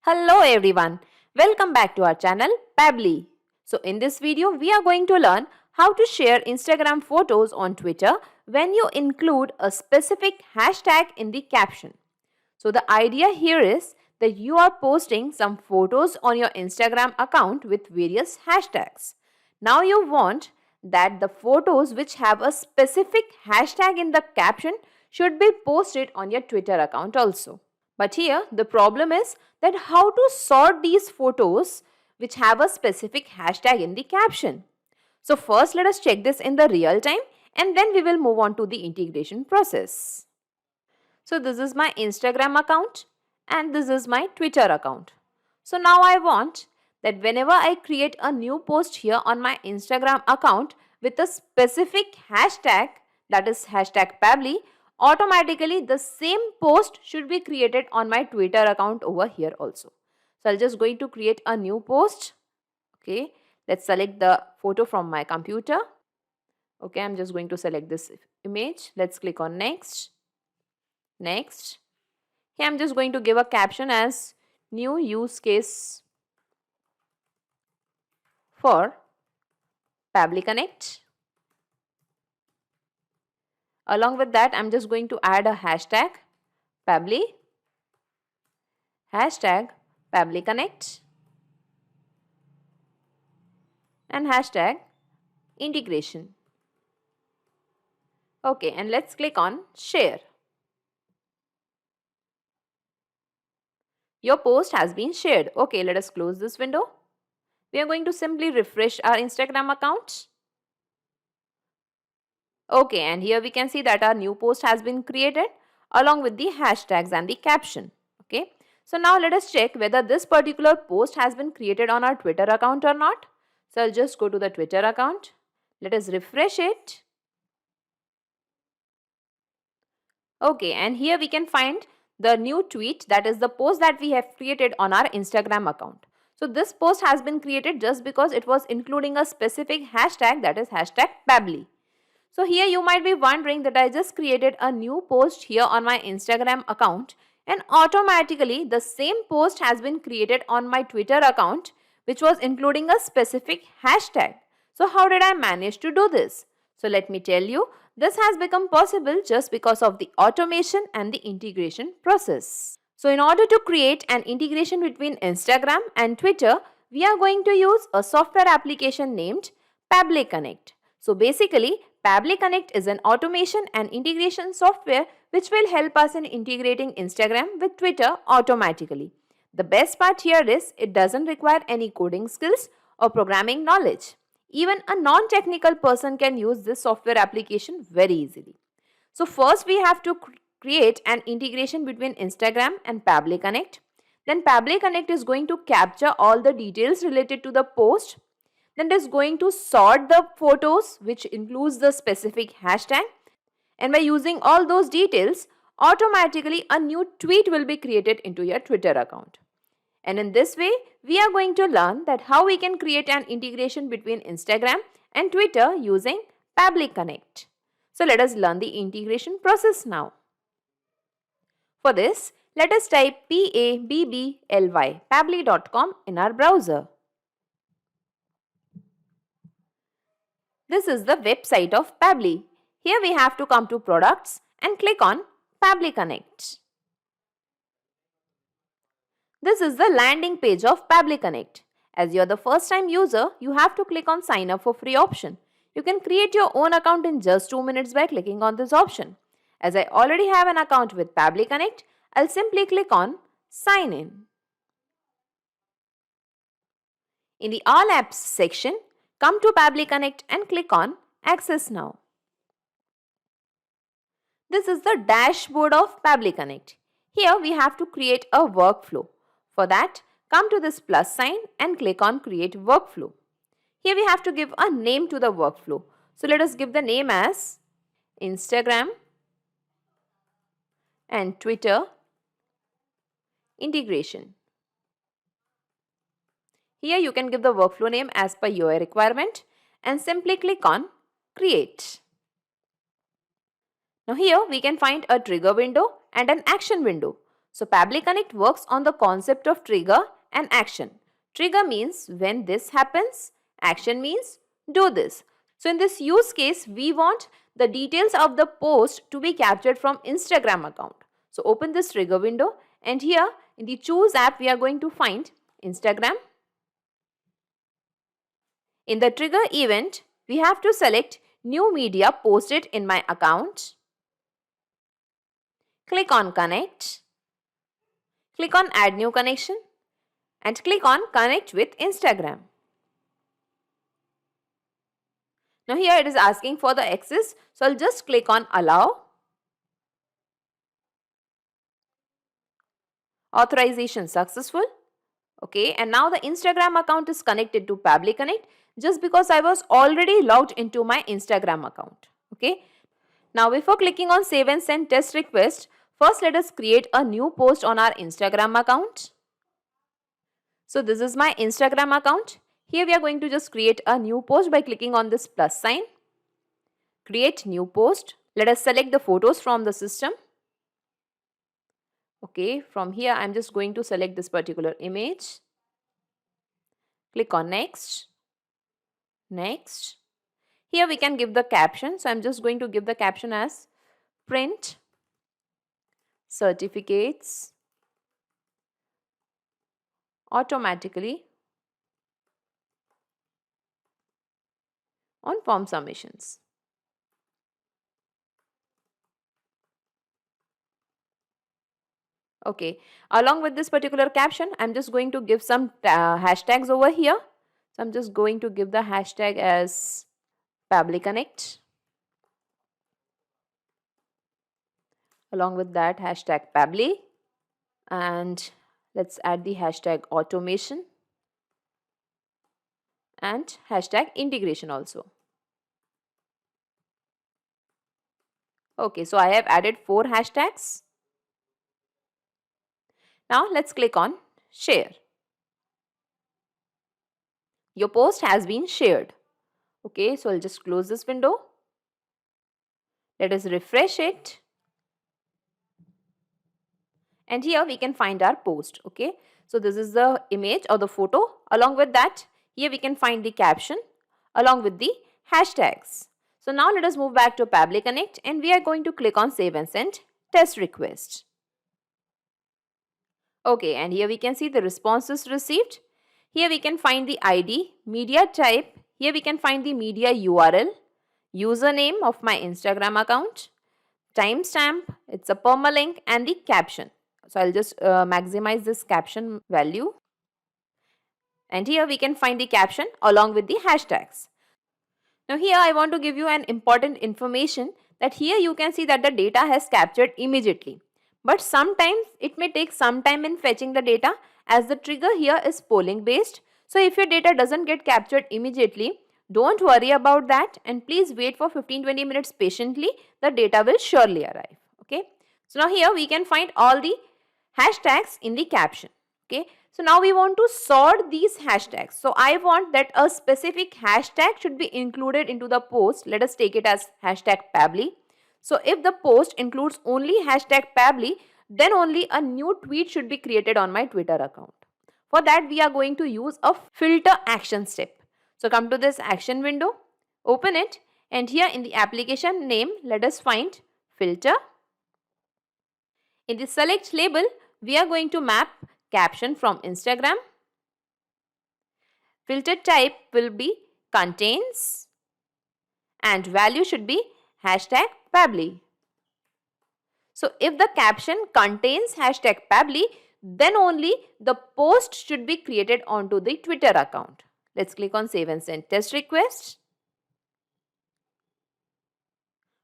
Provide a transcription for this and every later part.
Hello everyone, welcome back to our channel Pabbly. So in this video we are going to learn how to share Instagram photos on Twitter when you include a specific hashtag in the caption. So the idea here is that you are posting some photos on your Instagram account with various hashtags. Now you want that the photos which have a specific hashtag in the caption should be posted on your Twitter account also. But here the problem is that how to sort these photos which have a specific hashtag in the caption. So first let us check this in the real time and then we will move on to the integration process. So this is my Instagram account and this is my Twitter account. So now I want that whenever I create a new post here on my Instagram account with a specific hashtag, that is hashtag Pabbly, automatically the same post should be created on my Twitter account over here also. So I'll just going to create a new post. Okay, let's select the photo from my computer. Okay, I'm just going to select this image. Let's click on next. Next. Here I'm just going to give a caption as new use case for Pabbly Connect. Along with that, I'm just going to add a hashtag Pabbly, hashtag Pabbly Connect, and hashtag integration. Okay, and let's click on share. Your post has been shared. Okay, let us close this window. We are going to simply refresh our Instagram account. Okay, and here we can see that our new post has been created along with the hashtags and the caption. Okay, so now let us check whether this particular post has been created on our Twitter account or not. So I'll just go to the Twitter account. Let us refresh it. Okay, and here we can find the new tweet, that is the post that we have created on our Instagram account. So this post has been created just because it was including a specific hashtag, that is hashtag Pabbly. So here you might be wondering that I just created a new post here on my Instagram account and automatically the same post has been created on my Twitter account which was including a specific hashtag. So how did I manage to do this? So let me tell you, this has become possible just because of the automation and the integration process. So in order to create an integration between Instagram and Twitter, we are going to use a software application named Pabbly Connect. So basically, Pabbly Connect is an automation and integration software which will help us in integrating Instagram with Twitter automatically. The best part here is it doesn't require any coding skills or programming knowledge. Even a non-technical person can use this software application very easily. So first we have to create an integration between Instagram and Pabbly Connect. Then Pabbly Connect is going to capture all the details related to the post. Then it is going to sort the photos which includes the specific hashtag. And by using all those details, automatically a new tweet will be created into your Twitter account. And in this way, we are going to learn that how we can create an integration between Instagram and Twitter using Pabbly Connect. So let us learn the integration process now. For this, let us type Pabbly, pabbly.com in our browser. This is the website of Pabbly. Here we have to come to products and click on Pabbly Connect. This is the landing page of Pabbly Connect. As you are the first time user, you have to click on sign up for free option. You can create your own account in just 2 minutes by clicking on this option. As I already have an account with Pabbly Connect, I'll simply click on sign in. In the all apps section, come to Pabbly Connect and click on access now. This is the dashboard of Pabbly Connect. Here we have to create a workflow. For that, come to this plus sign and click on create workflow. Here we have to give a name to the workflow. So let us give the name as Instagram and Twitter integration. Here you can give the workflow name as per your requirement and simply click on create. Now here we can find a trigger window and an action window. So Pabbly Connect works on the concept of trigger and action. Trigger means when this happens, action means do this. So in this use case, we want the details of the post to be captured from Instagram account. So open this trigger window, and here in the choose app we are going to find Instagram. In the trigger event, we have to select new media posted in my account. Click on connect. Click on add new connection and click on connect with Instagram. Now here it is asking for the access, so I'll just click on allow. Authorization successful. Okay, and now the Instagram account is connected to Pabbly Connect just because I was already logged into my Instagram account. Okay, now before clicking on save and send test request, first let us create a new post on our Instagram account. So this is my Instagram account. Here we are going to just create a new post by clicking on this plus sign. Create new post. Let us select the photos from the system. Okay, from here I'm just going to select this particular image. Click on next. Next. Here we can give the caption. So I'm just going to give the caption as print certificates automatically on form submissions. Okay, along with this particular caption, I'm just going to give some hashtags over here. So I'm just going to give the hashtag as Pabbly Connect. Along with that, hashtag Pabbly. And let's add the hashtag automation and hashtag integration also. Okay, so I have added 4 hashtags. Now let's click on share. Your post has been shared. Okay, so I'll just close this window. Let us refresh it. And here we can find our post. Okay, so this is the image or the photo. Along with that, here we can find the caption along with the hashtags. So now let us move back to Pabbly Connect and we are going to click on save and send test request. Okay, and here we can see the responses received. Here we can find the ID, media type. Here we can find the media URL, username of my Instagram account, timestamp, it's a permalink, and the caption. So I'll just maximize this caption value. And here we can find the caption along with the hashtags. Now here I want to give you an important information that here you can see that the data has captured immediately. But sometimes it may take some time in fetching the data as the trigger here is polling based. So if your data doesn't get captured immediately, don't worry about that and please wait for 15-20 minutes patiently. The data will surely arrive. Okay. So now here we can find all the hashtags in the caption. Okay. So now we want to sort these hashtags. So I want that a specific hashtag should be included into the post. Let us take it as hashtag Pabbly. So if the post includes only hashtag Pabbly, then only a new tweet should be created on my Twitter account. For that, we are going to use a filter action step. So come to this action window, open it, and here in the application name, let us find filter. In the select label, we are going to map caption from Instagram. Filter type will be contains and value should be hashtag Pabbly. So if the caption contains hashtag Pabbly, then only the post should be created onto the Twitter account. Let's click on save and send test request.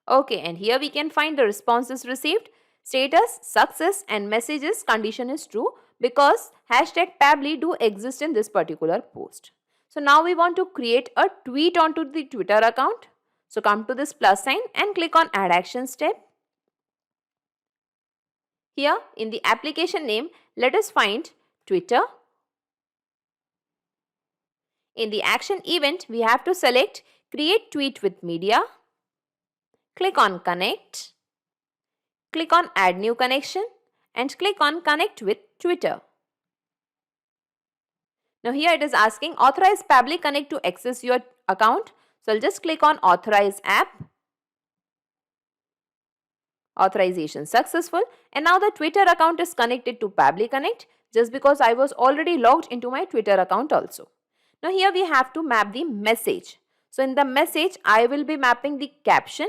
Okay, and here we can find the responses received. Status, success and messages condition is true because hashtag Pabbly do exist in this particular post. So now we want to create a tweet onto the Twitter account. So come to this plus sign and click on add action step. Here in the application name, let us find Twitter. In the action event, we have to select create tweet with media. Click on connect. Click on add new connection and click on Connect with Twitter. Now here it is asking authorize Pabbly Connect to access your account. So I'll just click on Authorize app. Authorization successful, and now the Twitter account is connected to Pabbly Connect just because I was already logged into my Twitter account also. Now here we have to map the message. So in the message I will be mapping the caption.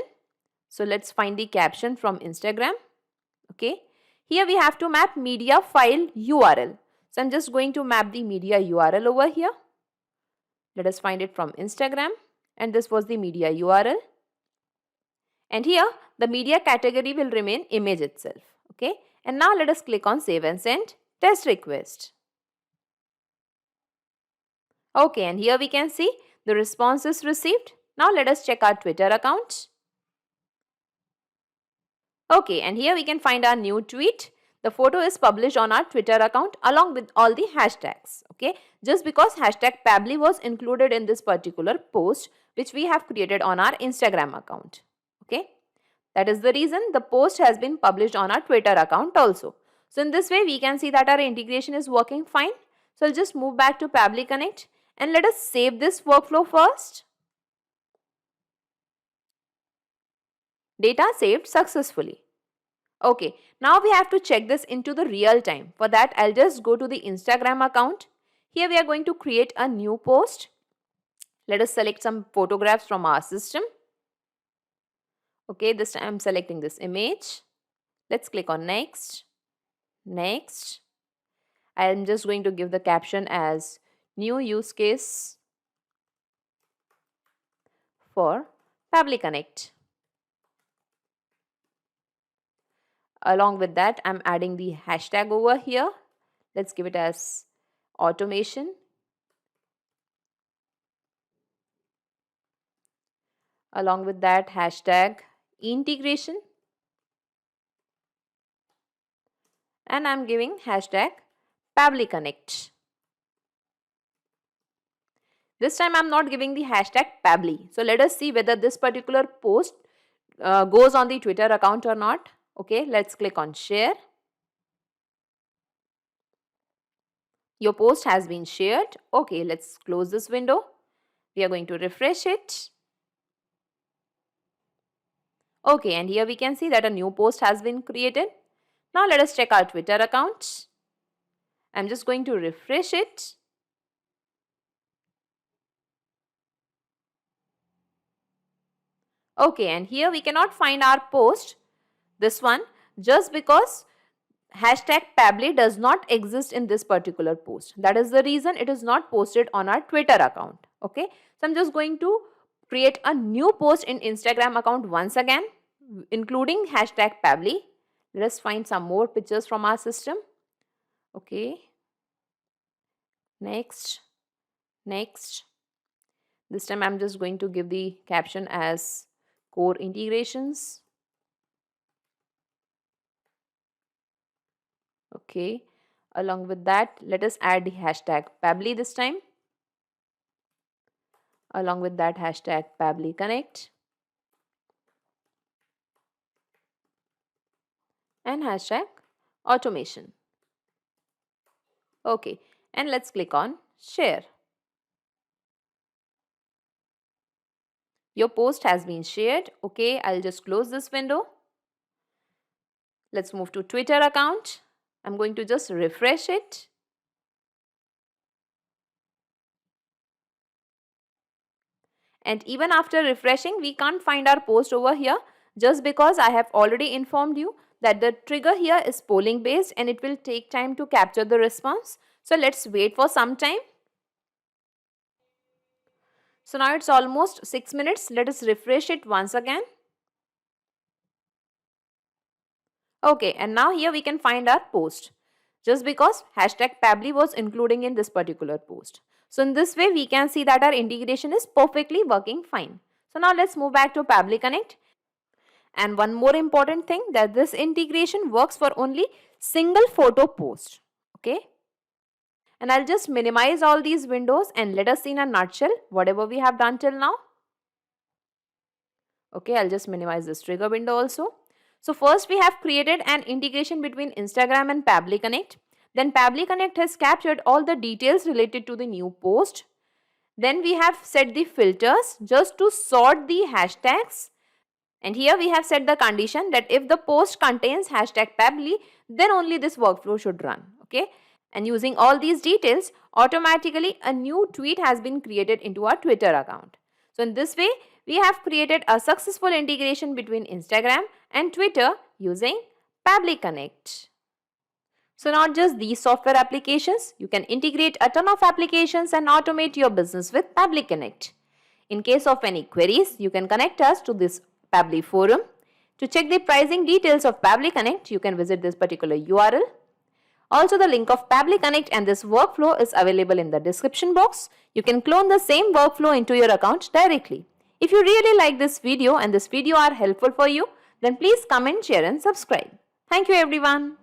So let's find the caption from Instagram. Okay. Here we have to map media file URL. So I'm just going to map the media URL over here. Let us find it from Instagram, and this was the media URL. And here the media category will remain image itself. Okay. And now let us click on save and send test request. Okay, and here we can see the response is received. Now let us check our Twitter account. Okay, and here we can find our new tweet. The photo is published on our Twitter account along with all the hashtags. Okay, just because hashtag Pabbly was included in this particular post which we have created on our Instagram account. Okay, that is the reason the post has been published on our Twitter account also. So in this way we can see that our integration is working fine. So I'll just move back to Pabbly Connect and let us save this workflow first. Data saved successfully. Okay, now we have to check this into the real time. For that, I'll just go to the Instagram account. Here we are going to create a new post. Let us select some photographs from our system. Okay, this time I'm selecting this image. Let's click on next. Next. I'm just going to give the caption as new use case for Pabbly Connect. Along with that, I'm adding the hashtag over here. Let's give it as automation. Along with that, hashtag integration. And I'm giving hashtag Pabbly Connect. This time I'm not giving the hashtag Pabbly. So let us see whether this particular post goes on the Twitter account or not. Okay, let's click on share. Your post has been shared. Okay, let's close this window. We are going to refresh it. Okay, and here we can see that a new post has been created. Now let us check our Twitter account. I'm just going to refresh it. Okay, and here we cannot find our post, this one, just because hashtag Pabbly does not exist in this particular post. That is the reason it is not posted on our Twitter account. Okay, so I'm just going to create a new post in Instagram account once again, including hashtag Pabbly. Let us find some more pictures from our system. Okay, next. This time I'm just going to give the caption as core integrations. Okay, along with that, let us add the hashtag Pabbly this time. Along with that, hashtag Pabbly Connect. And hashtag automation. Okay, and let's click on share. Your post has been shared. Okay, I'll just close this window. Let's move to Twitter account. I'm going to just refresh it. And even after refreshing, we can't find our post over here just because I have already informed you that the trigger here is polling based and it will take time to capture the response. So let's wait for some time. So now it's almost 6 minutes. Let us refresh it once again. Okay, and now here we can find our post just because hashtag Pabbly was including in this particular post. So in this way, we can see that our integration is perfectly working fine. So now let's move back to Pabbly Connect. And one more important thing, that this integration works for only single photo post. Okay. And I'll just minimize all these windows and let us see in a nutshell whatever we have done till now. Okay, I'll just minimize this trigger window also. So first we have created an integration between Instagram and Pabbly Connect. Then Pabbly Connect has captured all the details related to the new post. Then we have set the filters just to sort the hashtags. And here we have set the condition that if the post contains hashtag Pabbly, then only this workflow should run. Okay. And using all these details, automatically a new tweet has been created into our Twitter account. So in this way, we have created a successful integration between Instagram and Twitter using Pabbly Connect. So not just these software applications, you can integrate a ton of applications and automate your business with Pabbly Connect. In case of any queries, you can connect us to this Pabbly forum. To check the pricing details of Pabbly Connect, you can visit this particular URL. Also, the link of Pabbly Connect and this workflow is available in the description box. You can clone the same workflow into your account directly. If you really like this video and this video are helpful for you, then please comment, share and subscribe. Thank you everyone.